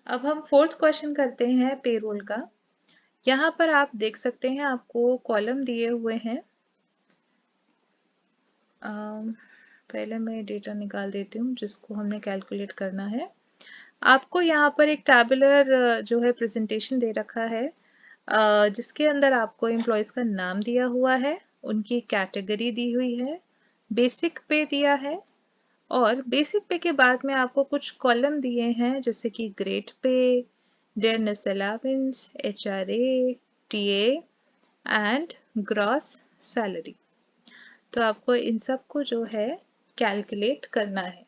अब हम fourth question करते हैं पेरोल का। यहाँ पर आप देख सकते हैं आपको कॉलम दिए हुए हैं। पहले मैं डेटा निकाल देती हूँ जिसको हमने कैलकुलेट करना है। आपको यहाँ पर एक टैबुलर जो है प्रेजेंटेशन दे रखा है, जिसके अंदर आपको एम्प्लॉयज़ का नाम दिया हुआ है, उनकी कैटेगरी दी हुई है, बेसिक पे दिया है और बेसिक पे के बाद में आपको कुछ कॉलम दिए हैं जैसे कि grade pay, dearness allowance, HRA, TA and gross salary. तो आपको इन सब को जो है कैलकुलेट करना है।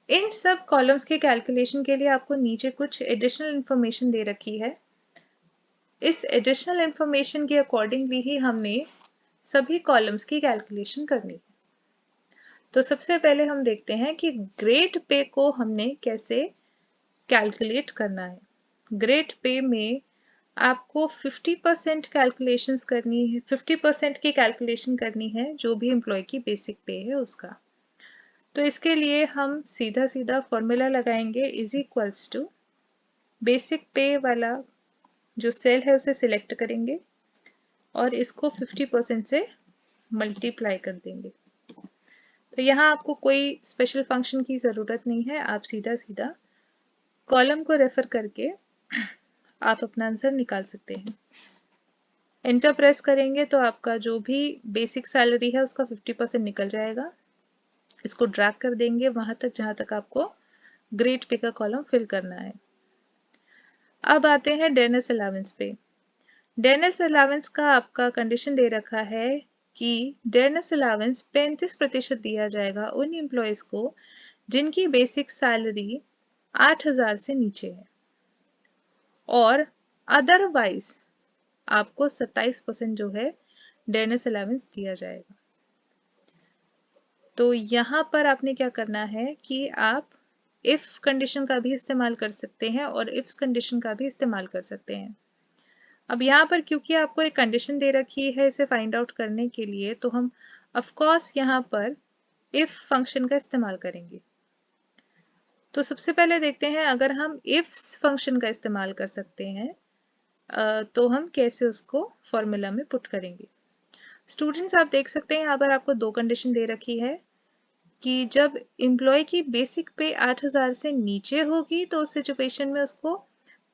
इन सब कॉलम्स के कैलकुलेशन के लिए आपको नीचे कुछ एडिशनल इंफॉर्मेशन दे रखी है। इस एडिशनल इंफॉर्मेशन के अकॉर्डिंगली ही हमने सभी कॉलम्स की कैलकुलेशन करनी है। तो सबसे पहले हम देखते हैं कि ग्रेड पे को हमने कैसे कैलकुलेट करना है। ग्रेड पे में आपको 50% कैलकुलेशंस करनी है, 50% की कैलकुलेशन करनी है जो भी एम्प्लॉय की बेसिक पे है उसका। तो इसके लिए हम सीधा सीधा फॉर्मूला लगाएंगे, इज इक्वल्स टू बेसिक पे वाला जो सेल है उसे सिलेक्ट करेंगे और इसको 50% से मल्टीप्लाई कर देंगे। तो यहाँ आपको कोई स्पेशल फंक्शन की ज़रूरत नहीं है, आप सीधा सीधा कॉलम को रेफर करके आप अपना आंसर निकाल सकते हैं। एंटर प्रेस करेंगे तो आपका जो भी बेसिक सैलरी है उसका 50% निकल जाएगा। इसको ड्रैग कर देंगे वहां तक जहां तक आपको ग्रेड पे का कॉलम फिल करना है। अब आते हैं डेयरनेस अलाउंस पे। डेयरनेस अलाउंस का आपका कंडीशन दे रखा है कि डेयरनेस अलाउंस 35% दिया जाएगा उन एम्प्लॉयज को जिनकी बेसिक सैलरी 8,000 से नीचे है और अदरवाइज आपको 27% जो है डेयरनेस अलाउंस दिया जाएगा। तो यहाँ पर आपने क्या करना है कि आप इफ कंडीशन का भी इस्तेमाल कर सकते हैं और इफ कंडीशन का भी इस्तेमाल कर सकते हैं। अब यहाँ पर क्योंकि आपको एक कंडीशन दे रखी है इसे फाइंड आउट करने के लिए, तो हम ऑफ कोर्स यहाँ पर इफ फंक्शन का इस्तेमाल करेंगे। तो सबसे पहले देखते हैं अगर हम इफ फंक्शन का इस्तेमाल कर सकते हैं तो हम कैसे उसको फॉर्मूला में पुट करेंगे। स्टूडेंट्स आप देख सकते हैं यहाँ पर आपको दो कंडीशन दे रखी है कि जब एम्प्लॉय की बेसिक पे 8,000 से नीचे होगी तो उस सिचुएशन में उसको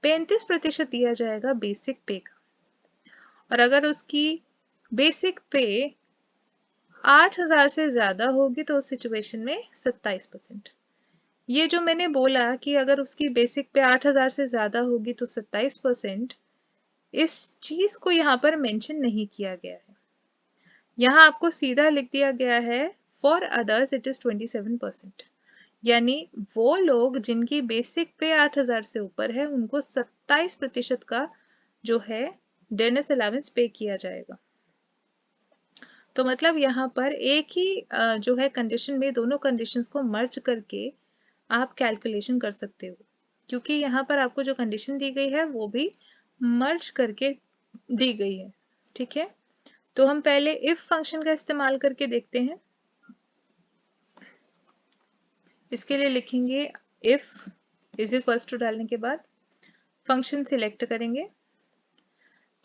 35% दिया जाएगा बेसिक पे का, और अगर उसकी बेसिक पे 8,000 से ज्यादा होगी तो उस सिचुएशन में 27%। ये जो मैंने बोला कि अगर उसकी बेसिक पे 8,000 से ज्यादा होगी तो 27%, इस चीज को यहाँ पर मेंशन नहीं किया गया है। यहाँ आपको सीधा लिख दिया गया है फॉर अदर्स इट इज 27%, यानी वो लोग जिनकी बेसिक पे 8,000 से ऊपर है उनको 27% का जो है डेयरनेस अलाउंस पे किया जाएगा। तो मतलब यहाँ पर एक ही जो है कंडीशन में दोनों कंडीशंस को मर्ज करके आप कैलकुलेशन कर सकते हो, क्योंकि यहाँ पर आपको जो कंडीशन दी गई है वो भी मर्ज करके दी गई है। ठीक है, तो हम पहले इफ फंक्शन का इस्तेमाल करके देखते हैं। इसके लिए लिखेंगे इफ इज इक्वल्स टू डालने के बाद फंक्शन सिलेक्ट करेंगे।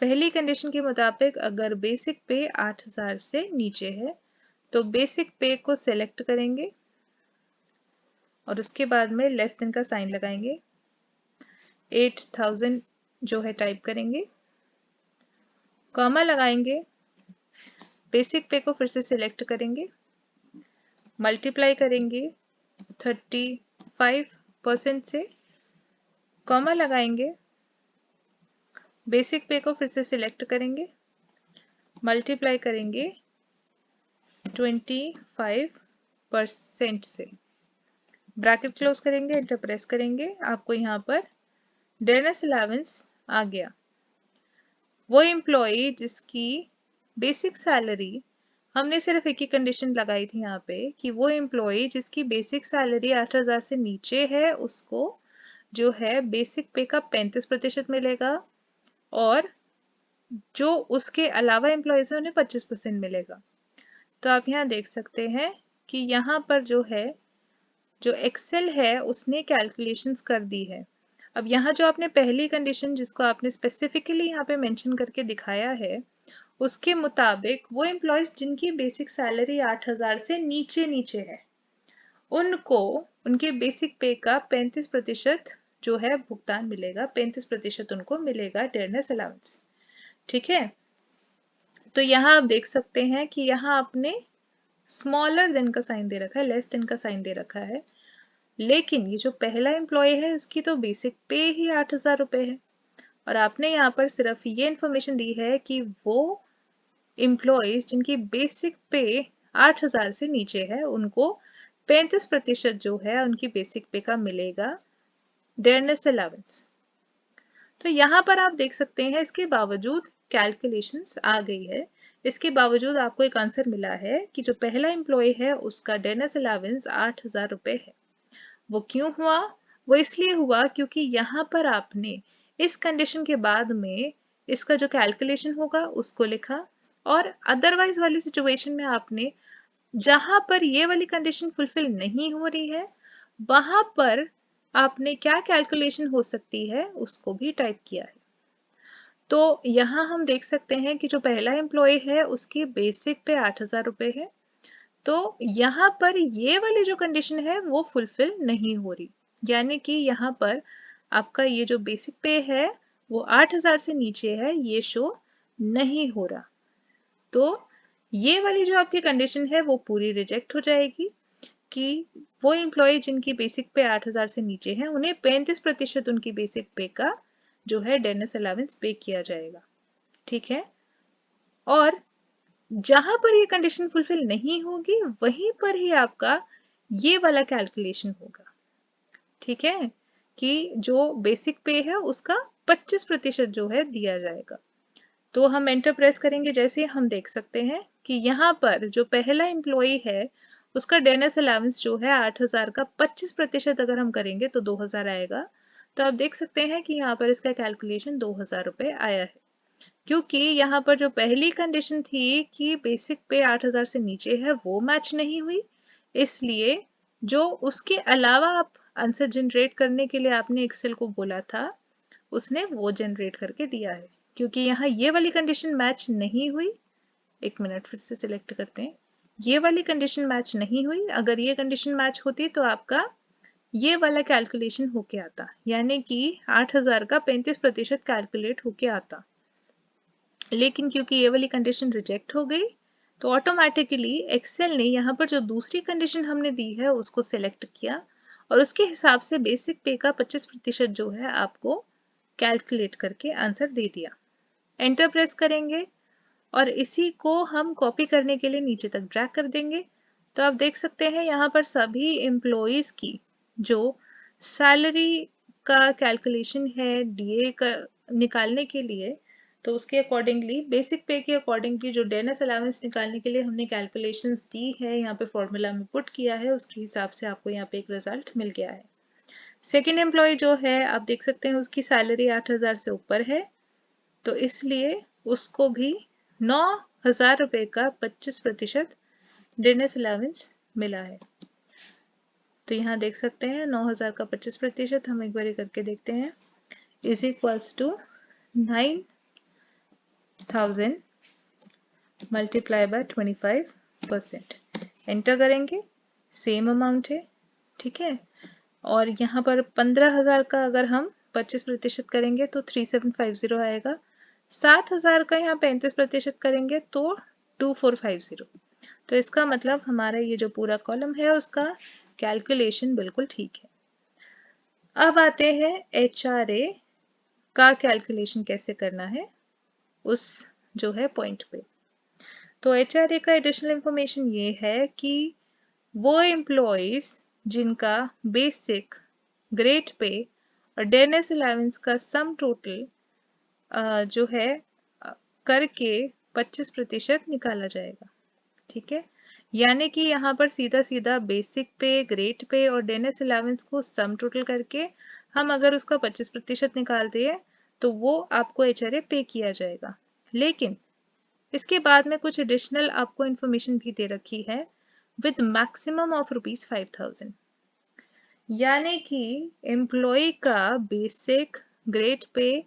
पहली कंडीशन के मुताबिक अगर बेसिक पे 8,000 से नीचे है तो बेसिक पे को सिलेक्ट करेंगे और उसके बाद में लेस देन का साइन लगाएंगे, 8,000 जो है टाइप करेंगे, कॉमा लगाएंगे, बेसिक पे को फिर से सिलेक्ट करेंगे, मल्टीप्लाई करेंगे 35% से, कॉमा लगाएंगे, बेसिक पे को फिर से सिलेक्ट करेंगे, मल्टीप्लाई करेंगे 25% से, ब्रैकेट क्लोज करेंगे, एंटर प्रेस करेंगे, आपको यहाँ पर डेयरनेस अलाउंस आ गया। वो एम्प्लॉय जिसकी बेसिक सैलरी, हमने सिर्फ एक ही कंडीशन लगाई थी यहाँ पे कि वो एम्प्लॉय जिसकी बेसिक सैलरी 8,000 से नीचे है उसको जो है बेसिक पे का 35% मिलेगा और जो उसके अलावा एम्प्लॉयज है उन्हें 25% मिलेगा। तो आप यहाँ देख सकते हैं कि यहाँ पर जो है जो एक्सेल है उसने कैलकुलेशंस कर दी है। अब यहाँ जो आपने पहली कंडीशन जिसको आपने स्पेसिफिकली यहाँ पे मेंशन करके दिखाया है, उसके मुताबिक वो एम्प्लॉयज जिनकी बेसिक सैलरी 8,000 से नीचे नीचे है, उनको उनके बेसिक पे का 35% जो है भुगतान मिलेगा, 35% उनको मिलेगा डेयरनेस अलाउंस। ठीक है, तो यहाँ आप देख सकते हैं कि यहाँ आपने स्मॉलर देन का साइन दे रखा है, लेस देन का साइन दे रखा है, लेकिन ये जो पहला एम्प्लॉय है इसकी तो बेसिक पे ही 8,000 रुपए है, और आपने यहाँ पर सिर्फ ये इंफॉर्मेशन दी है कि वो एम्प्लॉयज जिनकी बेसिक पे 8,000 से नीचे है उनको 35% जो है उनकी बेसिक पे का मिलेगा डेयरनेस अलाउंस। तो यहाँ पर आप देख सकते हैं इसके बावजूद कैलकुलेशंस आ गई है, इसके बावजूद आपको एक आंसर मिला है कि जो पहला एम्प्लॉय है उसका डेयरनेस अलाउंस 8,000 रुपए है। वो क्यों हुआ? वो इसलिए हुआ क्योंकि यहाँ पर आपने इस कंडीशन के बाद में इसका जो कैलकुलेशन होगा उसको लिखा, और अदरवाइज वाली सिचुएशन में आपने जहां पर ये वाली कंडीशन फुलफिल नहीं हो रही है वहां पर आपने क्या कैलकुलेशन हो सकती है उसको भी टाइप किया है। तो यहाँ हम देख सकते हैं कि जो पहला एम्प्लॉय है उसकी बेसिक पे 8,000 रुपए है, तो यहाँ पर ये वाली जो कंडीशन है वो फुलफिल नहीं हो रही, यानी कि यहाँ पर आपका ये जो बेसिक पे है वो 8,000 से नीचे है, ये शो नहीं हो रहा। तो ये वाली जो आपकी कंडीशन है वो पूरी रिजेक्ट हो जाएगी कि वो एम्प्लॉय जिनकी बेसिक पे 8,000 से नीचे है उन्हें 35% उनकी बेसिक पे का जो है डेयरनेस अलाउंस पे किया जाएगा। ठीक है, और जहां पर ये कंडीशन फुलफिल नहीं होगी वहीं पर ही आपका ये वाला कैलकुलेशन होगा। ठीक है, कि जो बेसिक पे है उसका 25% जो है दिया जाएगा। तो हम एंटर प्रेस करेंगे, जैसे हम देख सकते हैं कि यहाँ पर जो पहला एम्प्लॉय है उसका डेयरनेस अलाउंस जो है 8,000 का 25% अगर हम करेंगे तो 2,000 आएगा। तो आप देख सकते हैं कि यहाँ पर इसका कैलकुलेशन 2,000 रुपए आया है, क्योंकि यहाँ पर जो पहली कंडीशन थी कि बेसिक पे 8,000 से नीचे है वो मैच नहीं हुई, इसलिए जो उसके अलावा आप आंसर जनरेट करने के लिए आपने एक्सेल को बोला था उसने वो जनरेट करके दिया है। क्योंकि यहाँ ये वाली कंडीशन मैच नहीं हुई, एक मिनट फिर से सिलेक्ट करते हैं, ये वाली कंडीशन मैच नहीं हुई, अगर ये कंडीशन मैच होती तो आपका ये वाला कैलकुलेशन होके आता, यानी कि 8,000 का 35% कैलकुलेट होके आता, लेकिन क्योंकि ये वाली कंडीशन रिजेक्ट हो गई तो ऑटोमेटिकली एक्सेल ने यहाँ पर जो दूसरी कंडीशन हमने दी है उसको सिलेक्ट किया और उसके हिसाब से बेसिक पे का 25% जो है आपको कैलकुलेट करके आंसर दे दिया। एंटर प्रेस करेंगे और इसी को हम कॉपी करने के लिए नीचे तक ड्रैग कर देंगे। तो आप देख सकते हैं यहाँ पर सभी एम्प्लॉयज की जो सैलरी का कैलकुलेशन है डीए का निकालने के लिए, तो उसके अकॉर्डिंगली बेसिक पे के अकॉर्डिंगली जो डेयरनेस अलाउंस निकालने के लिए हमने कैलकुलेशंस दी है यहाँ पे फॉर्मूला में पुट किया है, उसके हिसाब से आपको यहाँ पे एक रिजल्ट मिल गया है। सेकेंड एम्प्लॉय जो है आप देख सकते हैं उसकी सैलरी 8,000 से ऊपर है, तो इसलिए उसको भी 9,000 रुपए का 25% डेयरनेस अलाउंस मिला है। तो यहाँ देख सकते हैं 9,000 का 25%, हम एक बार करके देखते हैं, is equals to 9,000 multiply by 25%। Enter करेंगे, सेम अमाउंट है। ठीक है, और यहाँ पर 15,000 का अगर हम 25% करेंगे तो 3750 आएगा, 7,000 का यहाँ 35% करेंगे तो 2450। तो इसका मतलब हमारा ये जो पूरा कॉलम है उसका कैलकुलेशन बिल्कुल ठीक है। अब आते हैं HRA का कैलकुलेशन कैसे करना है उस जो है पॉइंट पे। तो HRA का एडिशनल इंफॉर्मेशन ये है कि वो एम्प्लॉयज जिनका बेसिक, ग्रेड पे और डेयरनेस अलाउंस का सम टोटल जो है करके 25% निकाला जाएगा। ठीक है, यानी कि यहाँ पर सीधा सीधा बेसिक पे, ग्रेड पे और डेयरनेस अलाउंस को सम टोटल करके हम अगर उसका 25% निकालते हैं तो वो आपको HRA पे किया जाएगा। लेकिन इसके बाद में कुछ एडिशनल आपको इंफॉर्मेशन भी दे रखी है विद मैक्सिमम ऑफ ₹5,000। यानी कि एम्प्लॉय का बेसिक, ग्रेड पे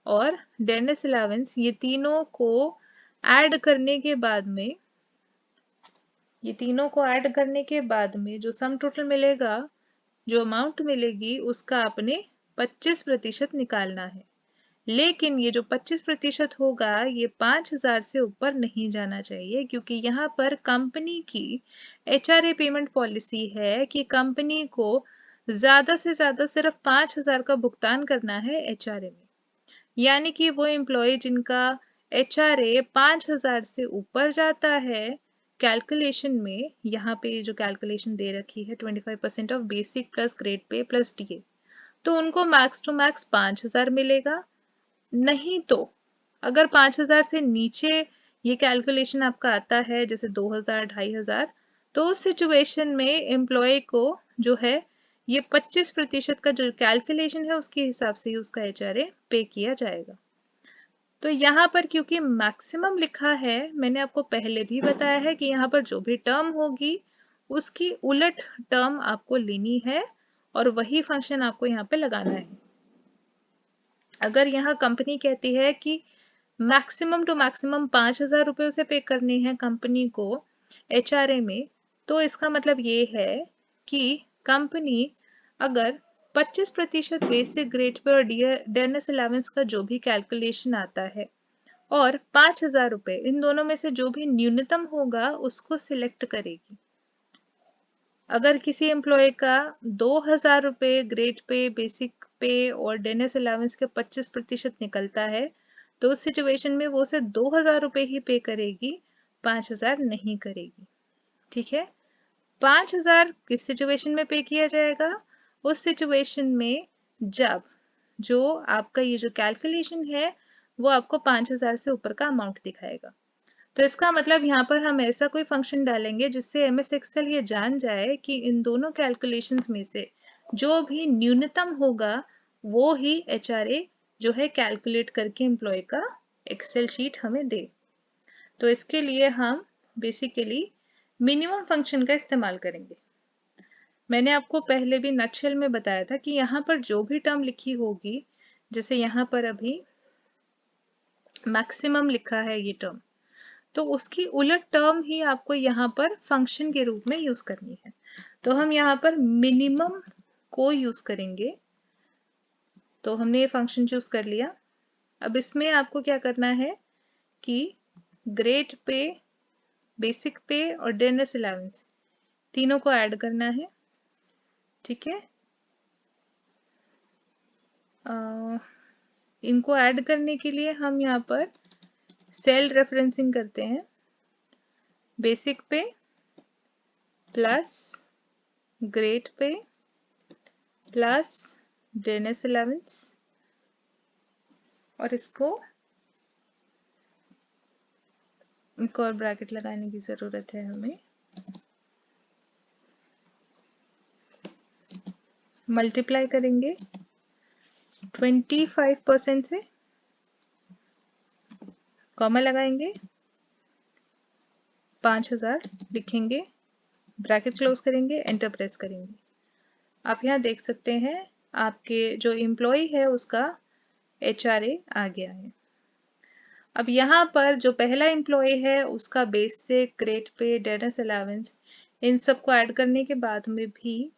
और डेनिस अलाउंस ये तीनों को ऐड करने के बाद में, जो सम टोटल मिलेगा, जो अमाउंट मिलेगी, उसका आपने 25% निकालना है। लेकिन ये जो 25% होगा ये 5,000 से ऊपर नहीं जाना चाहिए, क्योंकि यहाँ पर कंपनी की HRA पेमेंट पॉलिसी है कि कंपनी को ज्यादा से ज्यादा सिर्फ 5,000 का भुगतान करना है HRA में। यानी कि वो एम्प्लॉय जिनका HRA 5,000 से ऊपर जाता है कैलकुलेशन में, यहाँ पे जो कैलकुलेशन दे रखी है 25% of basic plus grade pay plus DA, तो उनको मैक्स टू मैक्स 5,000 मिलेगा। नहीं तो अगर 5,000 से नीचे ये कैलकुलेशन आपका आता है, जैसे 2,000, 2,500, तो उस सिचुएशन में एम्प्लॉय को जो है ये 25% का जो कैलकुलेशन है उसके हिसाब से ही उसका HRA पे किया जाएगा। तो यहाँ पर क्योंकि मैक्सिमम लिखा है, मैंने आपको पहले भी बताया है कि यहाँ पर जो भी टर्म होगी उसकी उलट टर्म आपको लेनी है और वही फंक्शन आपको यहाँ पे लगाना है। अगर यहाँ कंपनी कहती है कि मैक्सिमम टू मैक्सिमम 5,000 रुपये उसे पे करने हैं कंपनी को HRA में, तो इसका मतलब ये है कि कंपनी अगर 25% बेसिक ग्रेड पे और डेनिस अलाउंस का जो भी कैलकुलेशन आता है और 5,000 रुपये, इन दोनों में से जो भी न्यूनतम होगा उसको सिलेक्ट करेगी। अगर किसी एम्प्लॉय का 2,000 रुपये ग्रेड पे, बेसिक पे और डेनिस अलाउंस के 25% निकलता है, तो उस सिचुएशन में वो उसे 2,000 रुपये ही पे करेगी, 5,000 नहीं करेगी। ठीक है, 5,000 किस सिचुएशन में पे किया जाएगा? उस सिचुएशन में जब जो आपका ये जो कैलकुलेशन है वो आपको 5,000 से ऊपर का अमाउंट दिखाएगा। तो इसका मतलब यहाँ पर हम ऐसा कोई फंक्शन डालेंगे जिससे MS Excel ये जान जाए कि इन दोनों कैलकुलेशंस में से जो भी न्यूनतम होगा वो ही HRA जो है कैलकुलेट करके एम्प्लॉय का एक्सेल शीट हमें दे। तो इसके लिए हम बेसिकली मिनिमम फंक्शन का इस्तेमाल करेंगे। मैंने आपको पहले भी नटशेल में बताया था कि यहाँ पर जो भी टर्म लिखी होगी, जैसे यहाँ पर अभी मैक्सिमम लिखा है ये टर्म, तो उसकी उलट टर्म ही आपको यहाँ पर फंक्शन के रूप में यूज करनी है। तो हम यहाँ पर मिनिमम को यूज करेंगे। तो हमने ये फंक्शन चूज कर लिया। अब इसमें आपको क्या करना है कि ग्रेड पे, बेसिक पे और डेनिस अलाउंस तीनों को ऐड करना है। ठीक है, इनको ऐड करने के लिए हम यहाँ पर सेल रेफरेंसिंग करते हैं। Basic pay plus grade pay plus dearness allowance, और इसको एक और ब्रैकेट लगाने की जरूरत है हमें। मल्टीप्लाई करेंगे 25% से, कॉमा लगाएंगे, 5,000 लिखेंगे, ब्रैकेट क्लोज करेंगे, एंटर प्रेस करेंगे। आप यहाँ देख सकते हैं आपके जो एम्प्लॉय है उसका HRA आ गया है। अब यहाँ पर जो पहला एम्प्लॉय है उसका basic, grade pay, dearness allowance, इन सबको ऐड करने के बाद में भी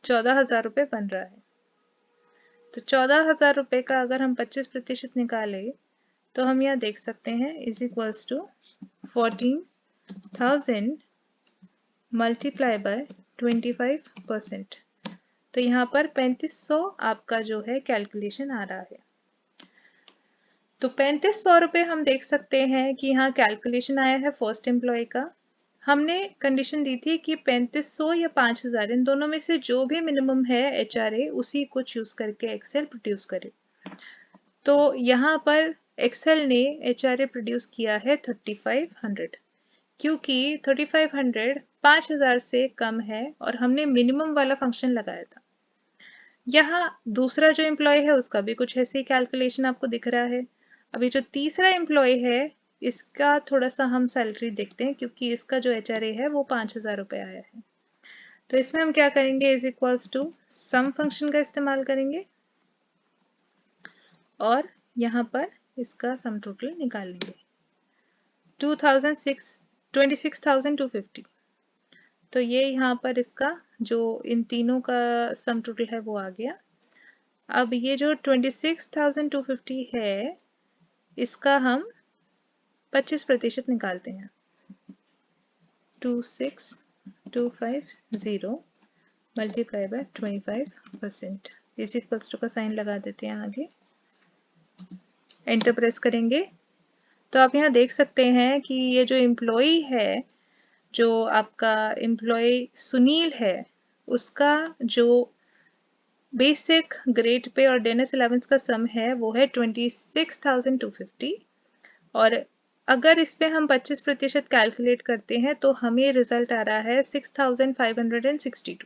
14,000 रुपये बन रहा है। तो 14,000 रुपये का अगर हम 25% निकाले तो हम यहाँ देख सकते हैं is equals to 14,000 multiply by 25%। तो यहाँ पर 3,500 आपका जो है कैलकुलेशन आ रहा है। तो 3,500 रुपये हम देख सकते हैं कि यहाँ कैलकुलेशन आया है फर्स्ट एम्प्लॉय का। हमने कंडीशन दी थी कि 3,500 या 5,000 इन दोनों में से जो भी मिनिमम है HRA उसी को चूज करके एक्सेल प्रोड्यूस करे। तो यहाँ पर एक्सेल ने HRA प्रोड्यूस किया है 3,500, क्योंकि 3,500 5,000 से कम है और हमने मिनिमम वाला फंक्शन लगाया था। यहाँ दूसरा जो एम्प्लॉय है उसका भी कुछ ऐसे ही कैलकुलेशन आपको दिख रहा है। अभी जो तीसरा एम्प्लॉय है इसका थोड़ा सा हम सैलरी देखते हैं, क्योंकि इसका जो HRA है वो 5,000 रुपये आया है। तो इसमें हम क्या करेंगे, is equals to sum function का इस्तेमाल करेंगे और यहाँ पर इसका सम टोटल निकाल लेंगे। 26,250, तो ये यहाँ पर इसका जो इन तीनों का सम टोटल है वो आ गया। अब ये जो 26,250 है इसका हम 25% निकालते हैं। 26,250 मल्टीप्लाई बाय 25% इस इक्वल्स टू का साइन लगा देते हैं आगे, एंटर प्रेस करेंगे। तो आप यहाँ देख सकते हैं कि ये जो एम्प्लॉई है, जो आपका एम्प्लॉय सुनील है, उसका जो बेसिक ग्रेड पे और डेनिस अलाउंस का सम है वो है 26,250 और अगर इस पे हम 25% कैलकुलेट करते हैं तो हमें रिजल्ट आ रहा है 6,562।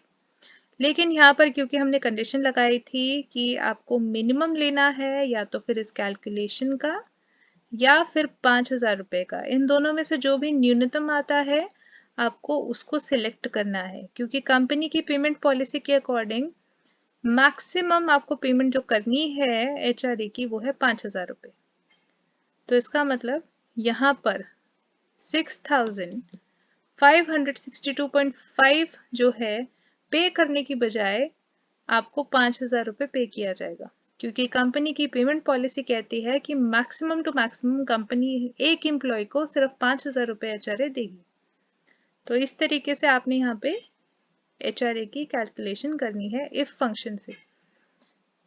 लेकिन यहाँ पर क्योंकि हमने कंडीशन लगाई थी कि आपको मिनिमम लेना है या तो फिर इस कैलकुलेशन का या फिर 5,000 रुपये का, इन दोनों में से जो भी न्यूनतम आता है आपको उसको सिलेक्ट करना है, क्योंकि कंपनी की पेमेंट पॉलिसी के अकॉर्डिंग मैक्सिमम आपको पेमेंट जो करनी है एचआरए की वो है 5,000 रुपये। तो इसका मतलब यहाँ पर 6,562.5 जो है पे करने की बजाय आपको 5,000 रुपये पे किया जाएगा, क्योंकि कंपनी की पेमेंट पॉलिसी कहती है कि मैक्सिमम टू मैक्सिमम कंपनी एक एम्प्लॉय को सिर्फ 5,000 रुपये एचआरए देगी। तो इस तरीके से आपने यहाँ पे एचआरए की कैलकुलेशन करनी है इफ फंक्शन से।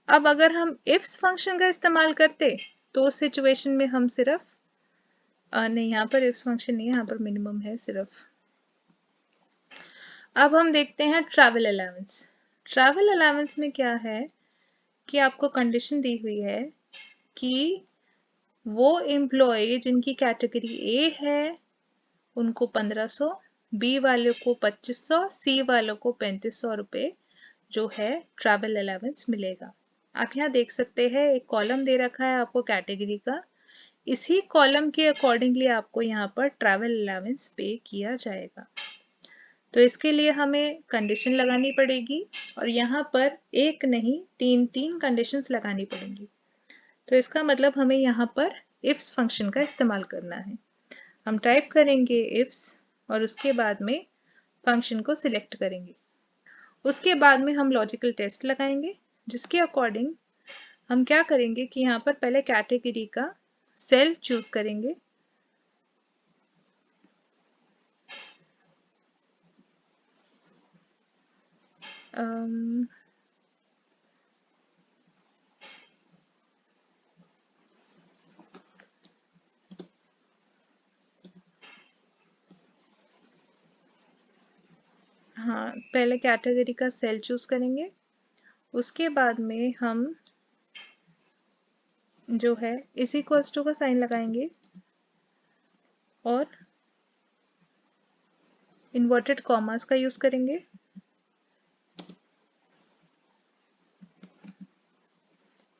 अब अगर हम इफ्स फंक्शन का इस्तेमाल करते तो उस सिचुएशन में हम सिर्फ नहीं, यहाँ पर इफ्स फंक्शन नहीं है, यहाँ पर मिनिमम है सिर्फ। अब हम देखते हैं ट्रैवल अलाउंस। ट्रैवल अलाउंस में क्या है कि आपको कंडीशन दी हुई है कि वो एम्प्लॉय जिनकी कैटेगरी ए है उनको 1,500, बी वालों को 2,500, सी वालों को 3,500 रुपये जो है ट्रैवल अलाउंस मिलेगा। आप यहाँ देख सकते हैं एक कॉलम दे रखा है आपको कैटेगरी का, इसी कॉलम के अकॉर्डिंगली आपको यहाँ पर ट्रैवल अलाउंस पे किया जाएगा। तो इसके लिए हमें कंडीशन लगानी पड़ेगी और यहाँ पर एक नहीं 3 कंडीशंस लगानी पड़ेंगी। तो इसका मतलब हमें यहाँ पर इफ्स फंक्शन का इस्तेमाल करना है। हम टाइप करेंगे इफ्स और उसके बाद में फंक्शन को सिलेक्ट करेंगे। उसके बाद में हम लॉजिकल टेस्ट लगाएंगे, जिसके अकॉर्डिंग हम क्या करेंगे कि यहाँ पर पहले कैटेगरी का सेल चूज करेंगे। हाँ, पहले कैटेगरी का सेल चूज करेंगे, उसके बाद में हम जो है इस इक्वल्स टू का साइन लगाएंगे और इन्वर्टेड कॉमास का यूज करेंगे।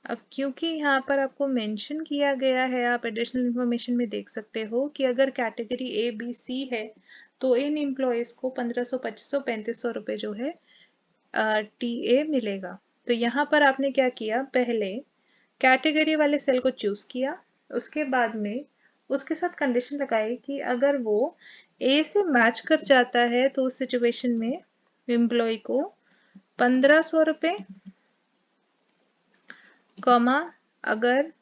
अब क्योंकि यहाँ पर आपको मेंशन किया गया है, आप एडिशनल इंफॉर्मेशन में देख सकते हो कि अगर कैटेगरी ए बी सी है तो इन एम्प्लॉयज को 1,500, 2,500, 3,500 रुपये जो है टीए मिलेगा। तो यहाँ पर आपने क्या किया, पहले कैटेगरी वाले सेल को चूज किया, उसके बाद में उसके साथ कंडीशन लगाई कि अगर वो ए से मैच कर जाता है तो उस सिचुएशन में एम्प्लॉय को 1,500 रुपये, कॉमा अगर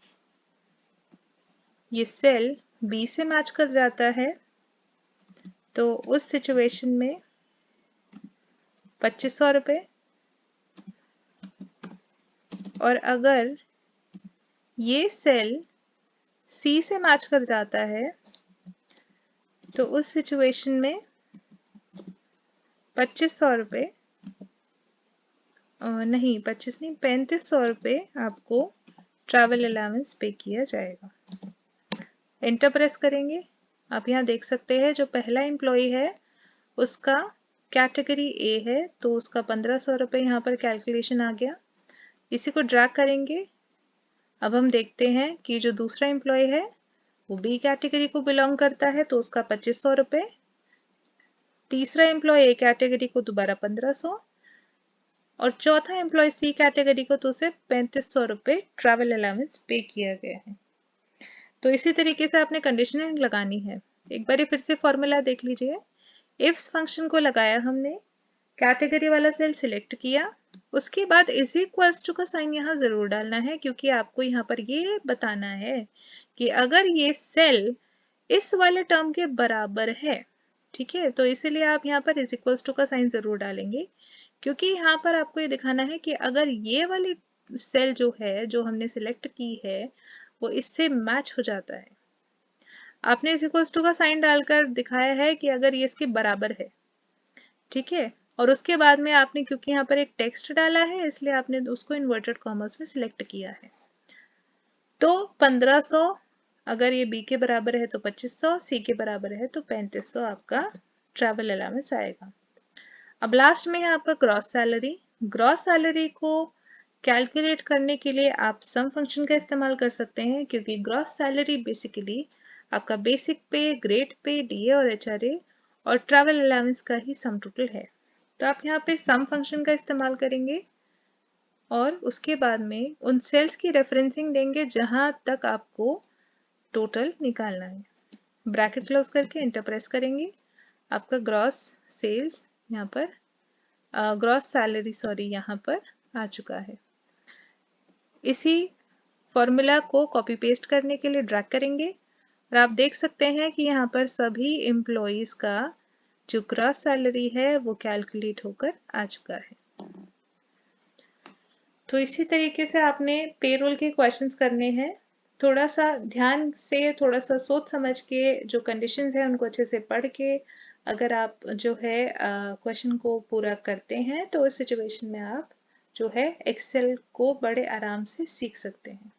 ये सेल बी से मैच कर जाता है तो उस सिचुएशन में 2,500 रुपये, और अगर ये सेल सी से मैच कर जाता है तो उस सिचुएशन में 2,500 रुपये नहीं 25 नहीं 3,500 रुपये आपको ट्रैवल अलाउंस पे किया जाएगा। एंटर प्रेस करेंगे। आप यहाँ देख सकते हैं जो पहला एम्प्लॉय है उसका कैटेगरी ए है तो उसका 1,500 रुपये यहाँ पर कैलकुलेशन आ गया। इसी को ड्रैग करेंगे। अब हम देखते हैं कि जो दूसरा एम्प्लॉय है वो बी कैटेगरी को बिलोंग करता है तो उसका 2,500 रुपये, तीसरा एम्प्लॉय ए कैटेगरी को दोबारा 1500 और चौथा एम्प्लॉय सी कैटेगरी को तो उसे 3500 रुपये ट्रैवल अलाउंस पे किया गया है। तो इसी तरीके से आपने कंडीशनिंग लगानी है। एक बार फिर से फॉर्मूला देख लीजिए। इफ्स फंक्शन को लगाया हमने, कैटेगरी वाला सेल सिलेक्ट किया, उसके बाद इज इक्वल्स टू का साइन यहाँ जरूर डालना है क्योंकि आपको यहाँ पर ये बताना है कि अगर ये सेल इस वाले टर्म के बराबर है, ठीक है, तो इसीलिए आप यहाँ पर इज इक्वल्स टू का साइन जरूर डालेंगे क्योंकि यहाँ पर आपको ये दिखाना है कि अगर ये वाली सेल जो है जो हमने सिलेक्ट की है वो इससे मैच हो जाता है। आपने इस इक्वल्स टू का साइन डालकर दिखाया है कि अगर ये इसके बराबर है, ठीक है, और उसके बाद में आपने क्योंकि यहाँ पर एक टेक्स्ट डाला है इसलिए आपने उसको इन्वर्टेड कॉमर्स में सिलेक्ट किया है। तो 1500 अगर ये बी के बराबर है तो 2500, सी के बराबर है तो 3500 आपका ट्रैवल अलाउंस आएगा। अब लास्ट में है आपका ग्रॉस सैलरी। ग्रॉस सैलरी को कैलकुलेट करने के लिए आप सम फंक्शन का इस्तेमाल कर सकते हैं क्योंकि ग्रॉस सैलरी बेसिकली आपका बेसिक पे, ग्रेड पे, डीए और एचआरए और ट्रैवल अलाउंस का ही सम टोटल है। तो आप यहाँ पे सम फंक्शन का इस्तेमाल करेंगे और उसके बाद में उन सेल्स की रेफरेंसिंग देंगे जहां तक आपको टोटल निकालना है। ब्रैकेट क्लोज करके एंटर प्रेस करेंगे, आपका ग्रॉस सेल्स यहाँ पर ग्रॉस सैलरी सॉरी यहाँ पर आ चुका है। इसी फॉर्मूला को कॉपी पेस्ट करने के लिए ड्रैग करेंगे और आप देख सकते हैं कि यहाँ पर सभी एम्प्लॉयज का जो ग्रॉस सैलरी है वो कैलकुलेट होकर आ चुका है। तो इसी तरीके से आपने पेरोल के क्वेश्चंस करने हैं। थोड़ा सा ध्यान से, थोड़ा सा सोच समझ के जो कंडीशंस है उनको अच्छे से पढ़ के अगर आप जो है क्वेश्चन को पूरा करते हैं तो इस सिचुएशन में आप जो है एक्सेल को बड़े आराम से सीख सकते हैं।